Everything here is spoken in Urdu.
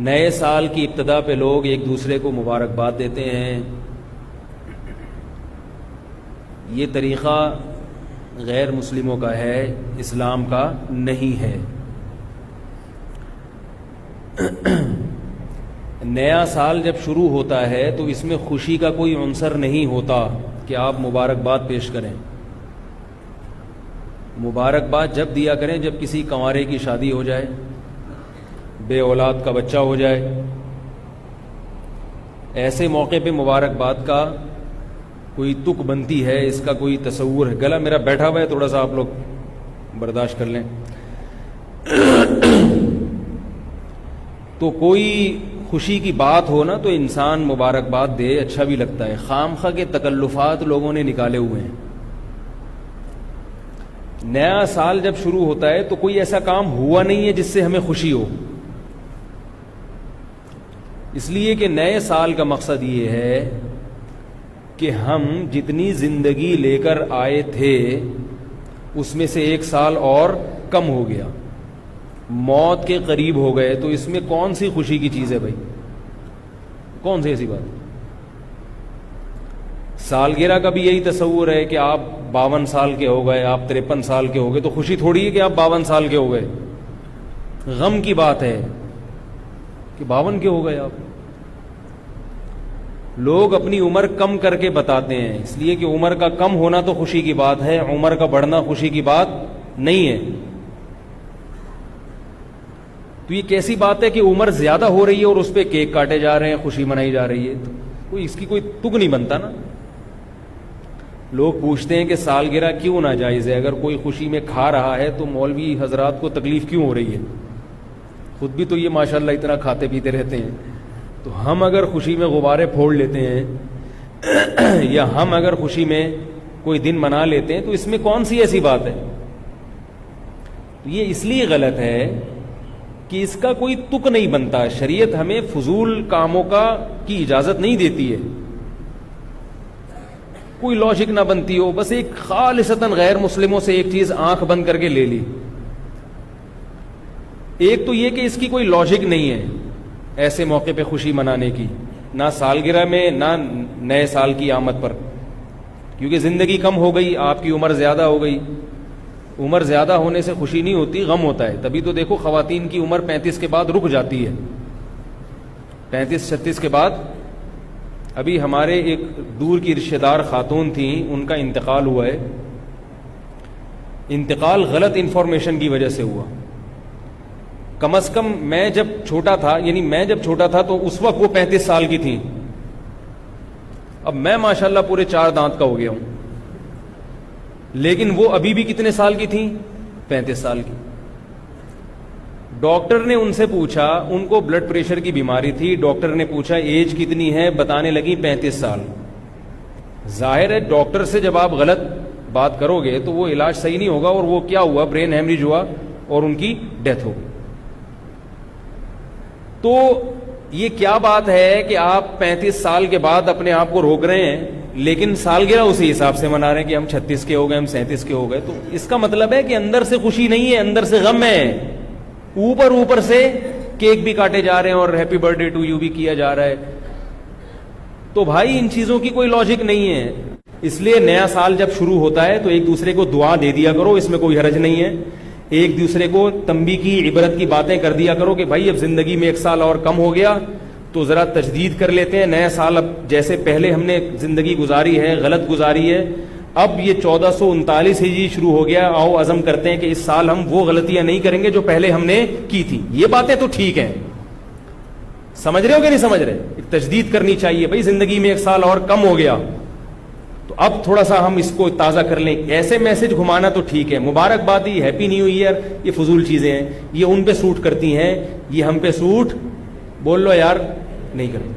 نئے سال کی ابتدا پہ لوگ ایک دوسرے کو مبارکباد دیتے ہیں. یہ طریقہ غیر مسلموں کا ہے، اسلام کا نہیں ہے. نیا سال جب شروع ہوتا ہے تو اس میں خوشی کا کوئی عنصر نہیں ہوتا کہ آپ مبارکباد پیش کریں. مبارکباد جب دیا کریں جب کسی کنوارے کی شادی ہو جائے، بے اولاد کا بچہ ہو جائے. ایسے موقع پہ مبارکباد کا کوئی تک بنتی ہے، اس کا کوئی تصور ہے. گلا میرا بیٹھا ہوا ہے، تھوڑا سا آپ لوگ برداشت کر لیں. تو کوئی خوشی کی بات ہو نا تو انسان مبارکباد دے، اچھا بھی لگتا ہے. خام خواہ کے تکلفات لوگوں نے نکالے ہوئے ہیں. نیا سال جب شروع ہوتا ہے تو کوئی ایسا کام ہوا نہیں ہے جس سے ہمیں خوشی ہو. اس لیے کہ نئے سال کا مقصد یہ ہے کہ ہم جتنی زندگی لے کر آئے تھے اس میں سے ایک سال اور کم ہو گیا، موت کے قریب ہو گئے. تو اس میں کون سی خوشی کی چیز ہے بھائی؟ کون سی ایسی بات؟ سالگرہ کا بھی یہی تصور ہے کہ آپ 52 سال کے ہو گئے، آپ 53 سال کے ہو گئے، تو خوشی تھوڑی ہے کہ آپ 52 سال کے ہو گئے. غم کی بات ہے کہ 52 کے ہو گئے آپ. لوگ اپنی عمر کم کر کے بتاتے ہیں، اس لیے کہ عمر کا کم ہونا تو خوشی کی بات ہے، عمر کا بڑھنا خوشی کی بات نہیں ہے. تو یہ کیسی بات ہے کہ عمر زیادہ ہو رہی ہے اور اس پہ کیک کاٹے جا رہے ہیں، خوشی منائی جا رہی ہے؟ تو کوئی اس کی کوئی تک نہیں بنتا نا. لوگ پوچھتے ہیں کہ سالگرہ کیوں ناجائز ہے؟ اگر کوئی خوشی میں کھا رہا ہے تو مولوی حضرات کو تکلیف کیوں ہو رہی ہے؟ خود بھی تو یہ ماشاءاللہ اتنا کھاتے پیتے رہتے ہیں. تو ہم اگر خوشی میں غبارے پھوڑ لیتے ہیں یا ہم اگر خوشی میں کوئی دن منا لیتے ہیں تو اس میں کون سی ایسی بات ہے؟ تو یہ اس لیے غلط ہے کہ اس کا کوئی تک نہیں بنتا. شریعت ہمیں فضول کاموں کی اجازت نہیں دیتی ہے. کوئی لاجک نہ بنتی ہو، بس ایک خالصتاً غیر مسلموں سے ایک چیز آنکھ بند کر کے لے لی. ایک تو یہ کہ اس کی کوئی لاجک نہیں ہے ایسے موقع پہ خوشی منانے کی، نہ سالگرہ میں نہ نئے سال کی آمد پر، کیونکہ زندگی کم ہو گئی، آپ کی عمر زیادہ ہو گئی. عمر زیادہ ہونے سے خوشی نہیں ہوتی، غم ہوتا ہے. تبھی تو دیکھو خواتین کی عمر 35 کے بعد رک جاتی ہے، 35-36 کے بعد. ابھی ہمارے ایک دور کی رشتہ دار خاتون تھیں، ان کا انتقال ہوا ہے. انتقال غلط انفارمیشن کی وجہ سے ہوا. کم از کم میں جب چھوٹا تھا تو اس وقت وہ 35 سال کی تھیں. اب میں ماشاءاللہ پورے 4 دانت کا ہو گیا ہوں، لیکن وہ ابھی بھی کتنے سال کی تھیں؟ 35 سال کی. ڈاکٹر نے ان سے پوچھا، ان کو بلڈ پریشر کی بیماری تھی. ڈاکٹر نے پوچھا ایج کتنی ہے؟ بتانے لگی 35 سال. ظاہر ہے ڈاکٹر سے جب آپ غلط بات کرو گے تو وہ علاج صحیح نہیں ہوگا، اور وہ کیا ہوا؟ برین ہیمریج ہوا اور ان کی ڈیتھ ہو گئی. تو یہ کیا بات ہے کہ آپ 35 سال کے بعد اپنے آپ کو روک رہے ہیں، لیکن سالگرہ اسی حساب سے منا رہے ہیں کہ ہم 36 کے ہو گئے، ہم 37 کے ہو گئے. تو اس کا مطلب ہے کہ اندر سے خوشی نہیں ہے، اندر سے غم ہے. اوپر سے کیک بھی کاٹے جا رہے ہیں اور happy birthday to you بھی کیا جا رہا ہے. تو بھائی ان چیزوں کی کوئی لاجک نہیں ہے. اس لیے نیا سال جب شروع ہوتا ہے تو ایک دوسرے کو دعا دے دیا کرو، اس میں کوئی حرج نہیں ہے. ایک دوسرے کو تنبیہ کی، عبرت کی باتیں کر دیا کرو کہ بھائی اب زندگی میں 1 سال اور کم ہو گیا تو ذرا تجدید کر لیتے ہیں. نیا سال اب جیسے پہلے ہم نے زندگی گزاری ہے غلط گزاری ہے، اب یہ 1439 ہجری شروع ہو گیا، آؤ عزم کرتے ہیں کہ اس سال ہم وہ غلطیاں نہیں کریں گے جو پہلے ہم نے کی تھی. یہ باتیں تو ٹھیک ہیں، سمجھ رہے ہو کہ نہیں سمجھ رہے؟ ایک تجدید کرنی چاہیے. بھائی زندگی میں 1 سال اور کم ہو گیا تو اب تھوڑا سا ہم اس کو تازہ کر لیں. ایسے میسج گھمانا تو ٹھیک ہے، مبارکبادی، ہیپی نیو ایئر، یہ فضول چیزیں ہیں. یہ ان پہ سوٹ کرتی ہیں، یہ ہم پہ سوٹ بول لو یار نہیں کرتی.